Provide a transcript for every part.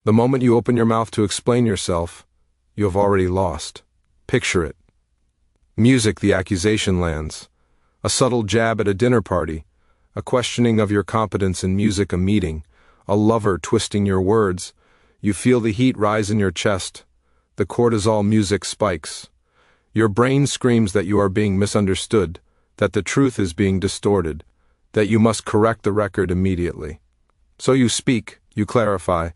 The moment you open your mouth to explain yourself, you have already lost. Picture it. Music, the accusation lands. A subtle jab at a dinner party, a questioning of your competence in music, a meeting, a lover twisting your words. You feel the heat rise in your chest. The cortisol music spikes. Your brain screams that you are being misunderstood, that the truth is being distorted, that you must correct the record immediately. So you speak, you clarify,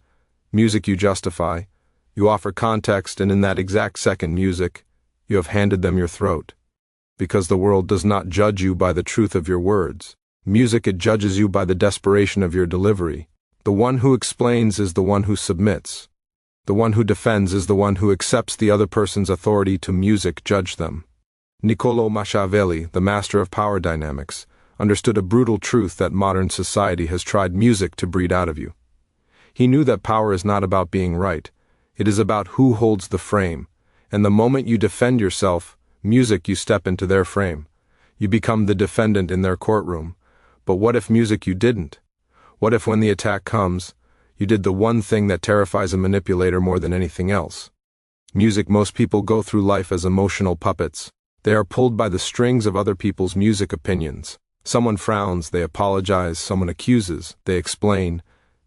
music you justify, you offer context, and in that exact second, music, you have handed them your throat. Because the world does not judge you by the truth of your words. Music, it judges you by the desperation of your delivery. The one who explains is the one who submits. The one who defends is the one who accepts the other person's authority to music judge them. Niccolò Machiavelli, the master of power dynamics, understood a brutal truth that modern society has tried music to breed out of you. He knew that power is not about being right. It is about who holds the frame. And the moment you defend yourself, music, you step into their frame. You become the defendant in their courtroom. But what if music you didn't? What if when the attack comes, you did the one thing that terrifies a manipulator more than anything else? Music, most people go through life as emotional puppets. They are pulled by the strings of other people's music opinions. Someone frowns, they apologize, someone accuses, they explain.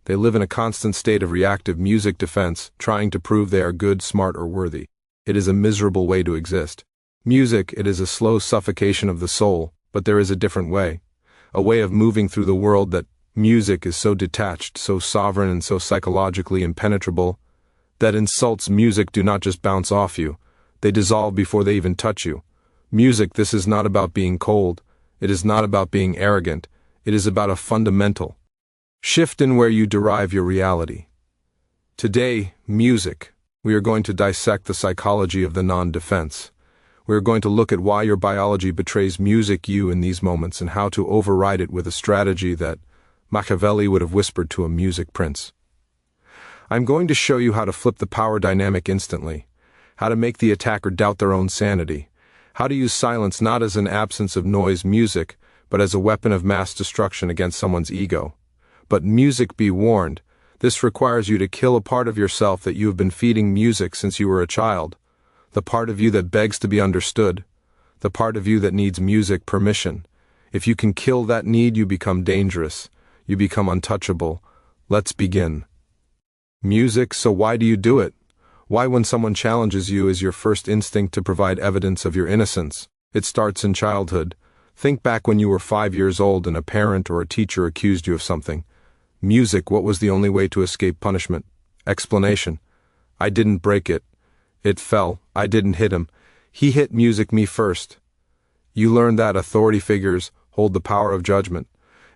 They live in a constant state of reactive music defense, trying to prove they are good, smart, or worthy. It is a miserable way to exist. Music, it is a slow suffocation of the soul, but there is a different way. A way of moving through the world that music is so detached, so sovereign, and so psychologically impenetrable, that insults music do not just bounce off you, they dissolve before they even touch you. Music, this is not about being cold, it is not about being arrogant, it is about a fundamental shift in where you derive your reality. Today, music. We are going to dissect the psychology of the non-defense. We are going to look at why your biology betrays music you in these moments and how to override it with a strategy that Machiavelli would have whispered to a music prince. I'm going to show you how to flip the power dynamic instantly, how to make the attacker doubt their own sanity, how to use silence not as an absence of noise music, but as a weapon of mass destruction against someone's ego. But music, be warned, this requires you to kill a part of yourself that you have been feeding music since you were a child, the part of you that begs to be understood, the part of you that needs music permission. If you can kill that need, you become dangerous, you become untouchable. Let's begin. Music, so why do you do it? Why, when someone challenges you, is your first instinct to provide evidence of your innocence? It starts in childhood. Think back when you were 5 years old and a parent or a teacher accused you of something. Music, what was the only way to escape punishment? Explanation. I didn't break it. It fell. I didn't hit him. He hit music me first. You learned that authority figures hold the power of judgment.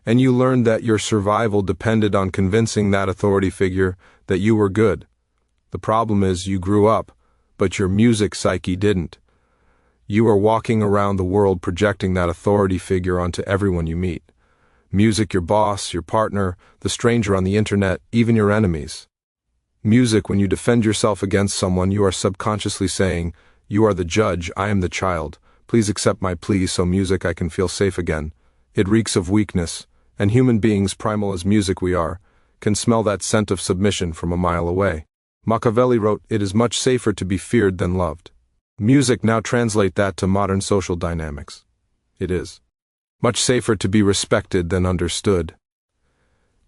And you learned that your survival depended on convincing that authority figure that you were good. The problem is you grew up, but your music psyche didn't. You are walking around the world projecting that authority figure onto everyone you meet. Music, your boss, your partner, the stranger on the internet, even your enemies. Music, when you defend yourself against someone, you are subconsciously saying, you are the judge, I am the child. Please accept my plea so music I can feel safe again. It reeks of weakness, and human beings, primal as music we are, can smell that scent of submission from a mile away. Machiavelli wrote, it is much safer to be feared than loved. Music, now translate that to modern social dynamics. It is much safer to be respected than understood.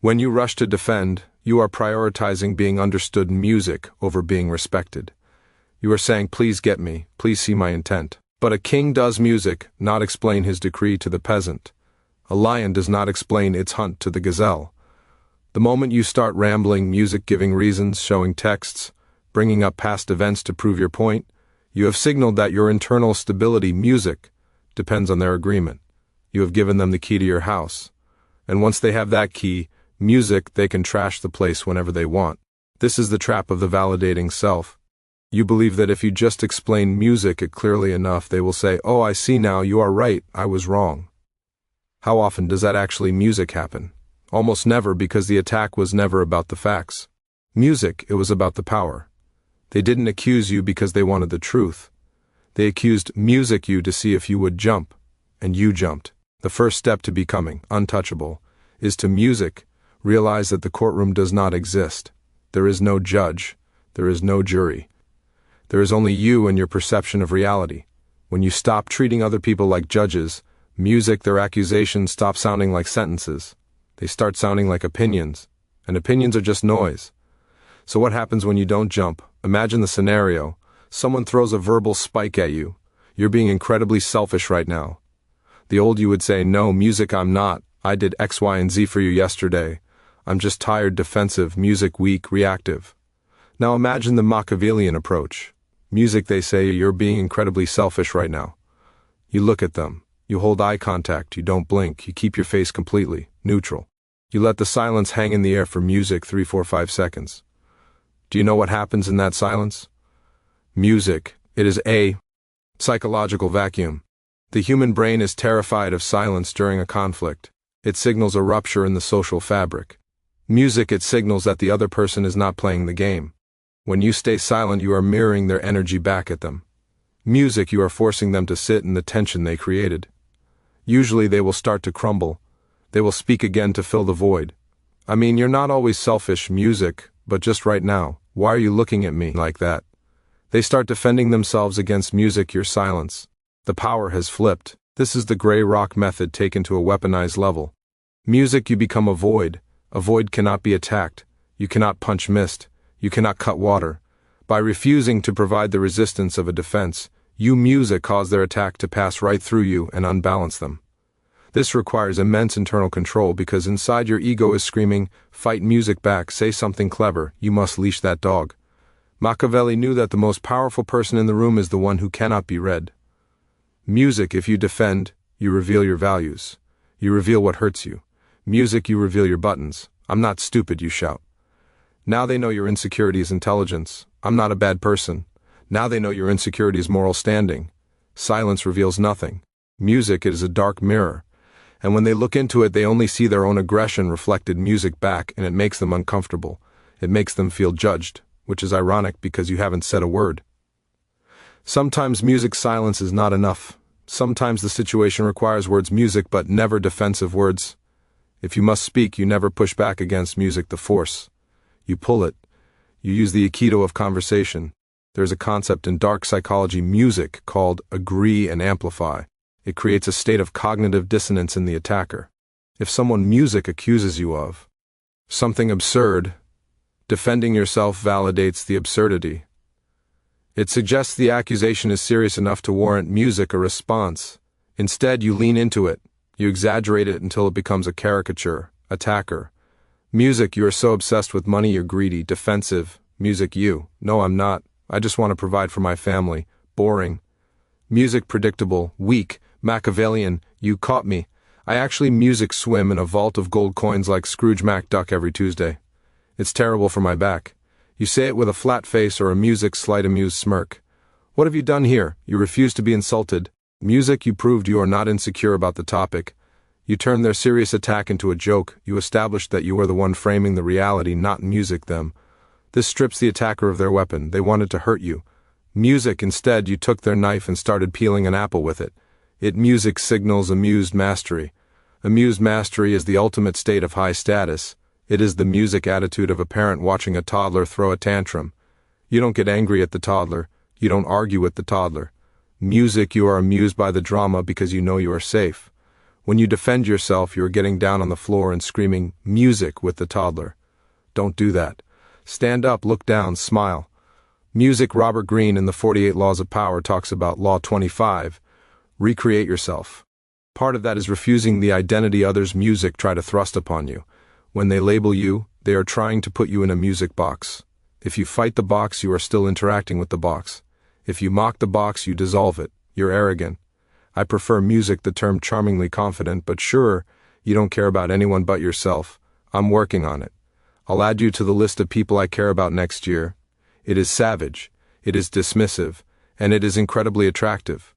When you rush to defend, you are prioritizing being understood in music over being respected. You are saying, please get me, please see my intent. But a king does music, not explain his decree to the peasant. A lion does not explain its hunt to the gazelle. The moment you start rambling, music giving reasons, showing texts, bringing up past events to prove your point, you have signaled that your internal stability, music, depends on their agreement. You have given them the key to your house. And once they have that key, music, they can trash the place whenever they want. This is the trap of the validating self. You believe that if you just explain music it clearly enough, they will say, oh, I see now, you are right, I was wrong. How often does that actually music happen? Almost never, because the attack was never about the facts. Music, it was about the power. They didn't accuse you because they wanted the truth. They accused music you to see if you would jump, and you jumped. The first step to becoming untouchable is to music realize that the courtroom does not exist. There is no judge. There is no jury. There is only you and your perception of reality. When you stop treating other people like judges, music, their accusations stop sounding like sentences. They start sounding like opinions. And opinions are just noise. So what happens when you don't jump? Imagine the scenario. Someone throws a verbal spike at you. You're being incredibly selfish right now. The old you would say, no, music, I'm not. I did X, Y, and Z for you yesterday. I'm just tired, defensive, music, weak, reactive. Now imagine the Machiavellian approach. Music, they say, you're being incredibly selfish right now. You look at them. You hold eye contact. You don't blink. You keep your face completely neutral. You let the silence hang in the air for music 3, 4, 5 seconds. Do you know what happens in that silence? Music, it is a psychological vacuum. The human brain is terrified of silence during a conflict. It signals a rupture in the social fabric. Music, it signals that the other person is not playing the game. When you stay silent, you are mirroring their energy back at them. Music, you are forcing them to sit in the tension they created. Usually they will start to crumble. They will speak again to fill the void. I mean, you're not always selfish, music, but just right now, why are you looking at me like that? They start defending themselves against music, your silence. The power has flipped. This is the greyrrock method taken to a weaponized level. Music, you become a void. A void cannot be attacked. You cannot punch mist. You cannot cut water. By refusing to provide the resistance of a defense, you, music, cause their attack to pass right through you and unbalance them. This requires immense internal control because inside your ego is screaming, fight music back, say something clever, you must leash that dog. Machiavelli knew that the most powerful person in the room is the one who cannot be read. Music, if you defend, you reveal your values. You reveal what hurts you. Music, you reveal your buttons. I'm not stupid, you shout. Now they know your insecurity is intelligence. I'm not a bad person. Now they know your insecurity is moral standing. Silence reveals nothing. Music, it is a dark mirror. And when they look into it, they only see their own aggression reflected music back, and it makes them uncomfortable. It makes them feel judged, which is ironic because you haven't said a word. Sometimes music silence is not enough. Sometimes the situation requires words, music, but never defensive words. If you must speak, you never push back against music, the force. You pull it. You use the aikido of conversation. There's a concept in dark psychology, music, called agree and amplify. It creates a state of cognitive dissonance in the attacker. If someone, music, accuses you of something absurd, defending yourself validates the absurdity. It suggests the accusation is serious enough to warrant, music, a response. Instead, you lean into it. You exaggerate it until it becomes a caricature, attacker. Music, you are so obsessed with money you're greedy, defensive. Music, you, no, I'm not. I just want to provide for my family. Boring. Music, predictable, weak, Machiavellian, you caught me. I actually, music, swim in a vault of gold coins like Scrooge McDuck every Tuesday. It's terrible for my back. You say it with a flat face or a music, slight amused smirk. What have you done here? You refuse to be insulted. Music, you proved you are not insecure about the topic. You turned their serious attack into a joke. You established that you are the one framing the reality, not music, them. This strips the attacker of their weapon. They wanted to hurt you. Music, instead, you took their knife and started peeling an apple with it. Music signals amusedmastery. Amusedmastery is the ultimate state of high status. It is the music attitude of a parent watching a toddler throw a tantrum. You don't get angry at the toddler. You don't argue with the toddler. Music, you are amused by the drama because you know you are safe. When you defend yourself, you are getting down on the floor and screaming music with the toddler. Don't do that. Stand up, look down, smile. Music, Robert Greene in the 48 Laws of Power talks about Law 25. Recreate yourself. Part of that is refusing the identity others' music try to thrust upon you. When they label you, they are trying to put you in a music box. If you fight the box, you are still interacting with the box. If you mock the box, you dissolve it. You're arrogant. I prefer music, the term charmingly confident, but sure, you don't care about anyone but yourself. I'm working on it. I'll add you to the list of people I care about next year. It is savage, it is dismissive, and it is incredibly attractive.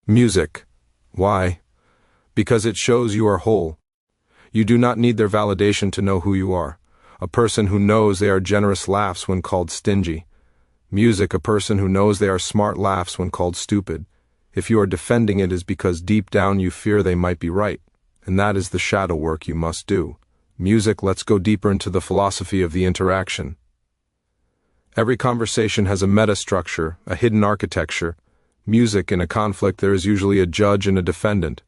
Music. Why? Because it shows you are whole. You do not need their validation to know who you are. A person who knows they are generous laughs when called stingy. Music, a person who knows they are smart laughs when called stupid. If you are defending it is because deep down you fear they might be right, and that is the shadow work you must do. Music, let's go deeper into the philosophy of the interaction. Every conversation has a metastructure, a hidden architecture. Music, in a conflict, there is usually a judge and a defendant.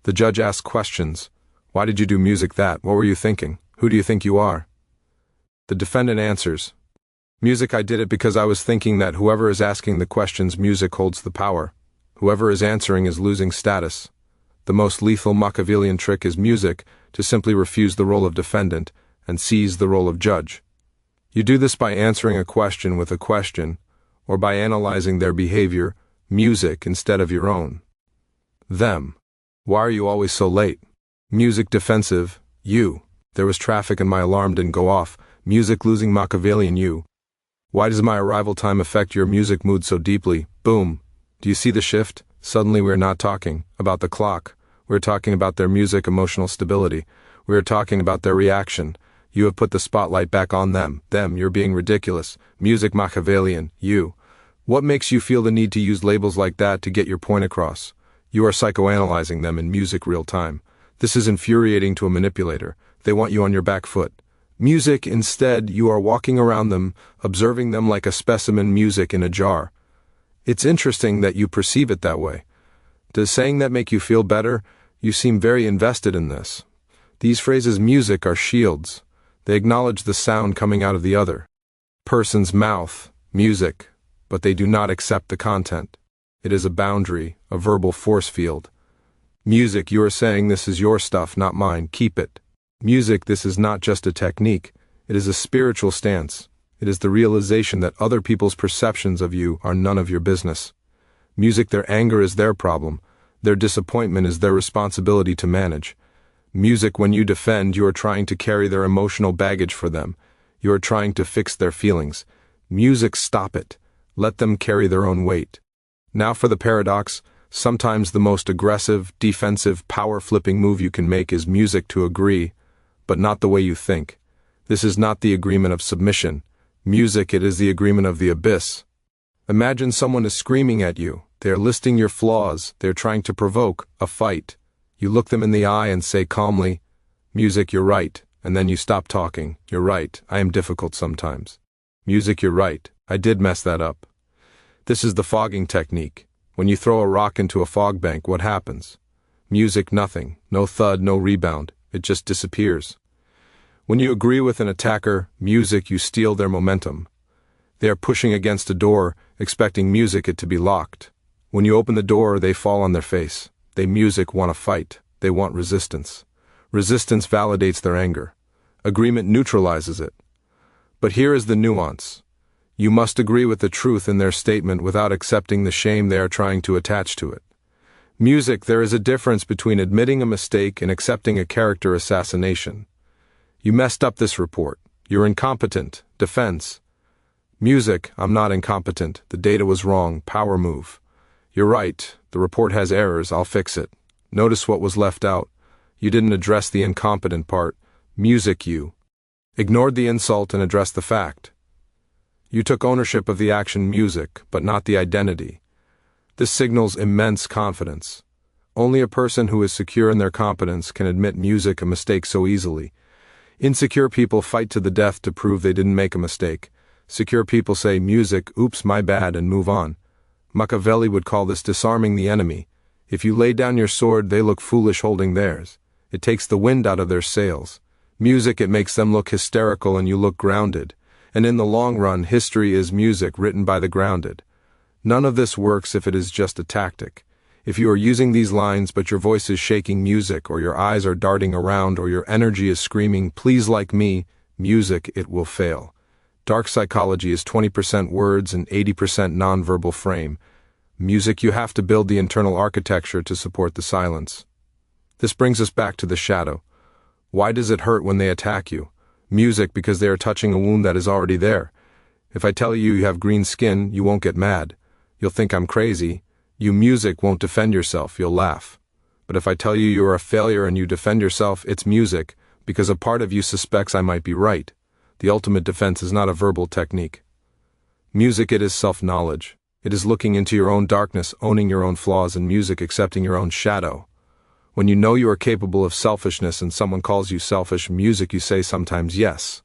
The judge asks questions. Why did you do music that? What were you thinking? Who do you think you are? The defendant answers. Music, I did it because I was thinking that whoever is asking the questions, music holds the power. Whoever is answering is losing status. The most lethal Machiavellian trick is music, to simply refuse the role of defendant and seize the role of judge. You do this by answering a question with a question, or by analyzing their behavior, music, instead of your own. Them. Why are you always so late? Music defensive. You. There was traffic and my alarm didn't go off. Music losing Machiavellian. You. Why does my arrival time affect your music mood so deeply? Boom. Do you see the shift? Suddenly we're not talking about the clock. We're talking about their music emotional stability. We're talking about their reaction. You have put the spotlight back on them. Them, you're being ridiculous. Music Machiavellian. You. What makes you feel the need to use labels like that to get your point across? You are psychoanalyzing them in music real time. This is infuriating to a manipulator. They want you on your back foot. Music, instead, you are walking around them, observing them like a specimen music in a jar. It's interesting that you perceive it that way. Does saying that make you feel better? You seem very invested in this. These phrases music are shields. They acknowledge the sound coming out of the other person's mouth, music, but they do not accept the content. It is a boundary, a verbal force field. Music, you are saying this is your stuff, not mine, keep it. Music, this is not just a technique, it is a spiritual stance. It is the realization that other people's perceptions of you are none of your business. Music, their anger is their problem, their disappointment is their responsibility to manage. Music, when you defend, you are trying to carry their emotional baggage for them. You are trying to fix their feelings. Music, stop it. Let them carry their own weight. Now for the paradox. Sometimes the most aggressive, defensive, power-flipping move you can make is music to agree, but not the way you think. This is not the agreement of submission. Music, it is the agreement of the abyss. Imagine someone is screaming at you. They are listing your flaws. They are trying to provoke a fight. You look them in the eye and say calmly, music, you're right, and then you stop talking. You're right, I am difficult sometimes. Music, you're right, I did mess that up. This is the fogging technique. When you throw a rock into a fog bank, what happens? Music, nothing, no thud, no rebound, it just disappears. When you agree with an attacker, music, you steal their momentum. They are pushing against a door, expecting music it to be locked. When you open the door, they fall on their face. They music want to fight. They want resistance. Resistance validates their anger. Agreement neutralizes it. But here is the nuance. You must agree with the truth in their statement without accepting the shame they are trying to attach to it. Music, there is a difference between admitting a mistake and accepting a character assassination. You messed up this report. You're incompetent. Defense. Music, I'm not incompetent. The data was wrong. Power move. You're right. The report has errors. I'll fix it. Notice what was left out. You didn't address the incompetent part. Music, you ignored the insult and addressed the fact. You took ownership of the action music, but not the identity. This signals immense confidence. Only a person who is secure in their competence can admit music a mistake so easily. Insecure people fight to the death to prove they didn't make a mistake. Secure people say music, oops, my bad, and move on. Machiavelli would call this disarming the enemy. If you lay down your sword, they look foolish holding theirs. It takes the wind out of their sails. Music, it makes them look hysterical and you look grounded. And in the long run, history is music written by the grounded. None of this works if it is just a tactic. If you are using these lines but your voice is shaking music, or your eyes are darting around, or your energy is screaming, please like me, music, it will fail. Dark psychology is 20% words and 80% nonverbal frame. Music, you have to build the internal architecture to support the silence. This brings us back to the shadow. Why does it hurt when they attack you? Music, because they are touching a wound that is already there. If I tell you you have green skin, you won't get mad. You'll think I'm crazy. You music won't defend yourself, you'll laugh. But if I tell you you are a failure and you defend yourself, it's music, because a part of you suspects I might be right. The ultimate defense is not a verbal technique. Music, it is self-knowledge. It is looking into your own darkness, owning your own flaws, and music, accepting your own shadow. When you know you are capable of selfishness and someone calls you selfish, music, you say sometimes yes.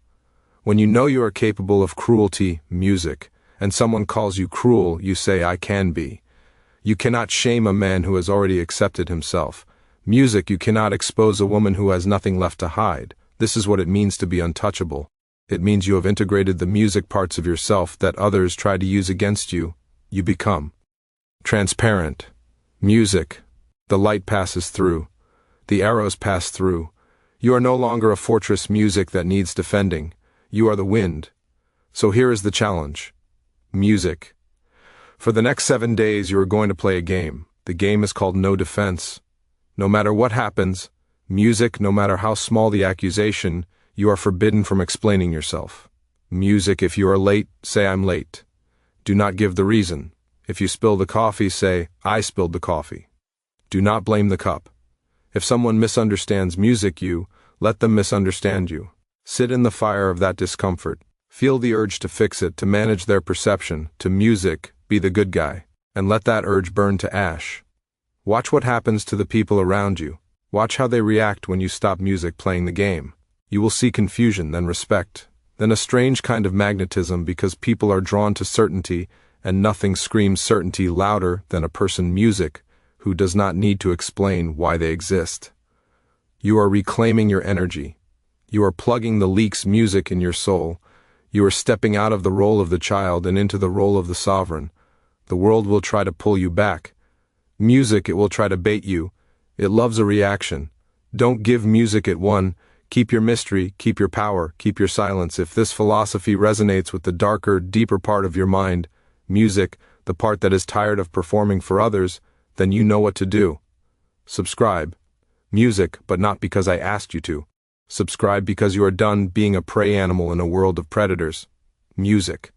When you know you are capable of cruelty, music, and someone calls you cruel, you say, I can be. You cannot shame a man who has already accepted himself. Music, you cannot expose a woman who has nothing left to hide. This is what it means to be untouchable. It means you have integrated the music parts of yourself that others try to use against you. You become transparent. Music. The light passes through. The arrows pass through. You are no longer a fortress music that needs defending. You are the wind. So here is the challenge. Music. For the next 7 days you are going to play a game. The game is called No Defense. No matter what happens, music, no matter how small the accusation, you are forbidden from explaining yourself. Music, if you are late, say I'm late. Do not give the reason. If you spill the coffee, say, I spilled the coffee. Do not blame the cup. If someone misunderstands music, let them misunderstand you. Sit in the fire of that discomfort. Feel the urge to fix it, to manage their perception, to music, be the good guy, and let that urge burn to ash. Watch what happens to the people around you. Watch how they react when you stop music playing the game. You will see confusion, then respect, then a strange kind of magnetism because people are drawn to certainty, and nothing screams certainty louder than a person music who does not need to explain why they exist. You are reclaiming your energy. You are plugging the leaks music in your soul. You are stepping out of the role of the child and into the role of the sovereign. The world will try to pull you back. Music, it will try to bait you. It loves a reaction. Don't give music it one. Keep your mystery, keep your power, keep your silence. If this philosophy resonates with the darker, deeper part of your mind, music, the part that is tired of performing for others, then you know what to do. Subscribe. Music, but not because I asked you to. Subscribe because you are done being a prey animal in a world of predators. Music.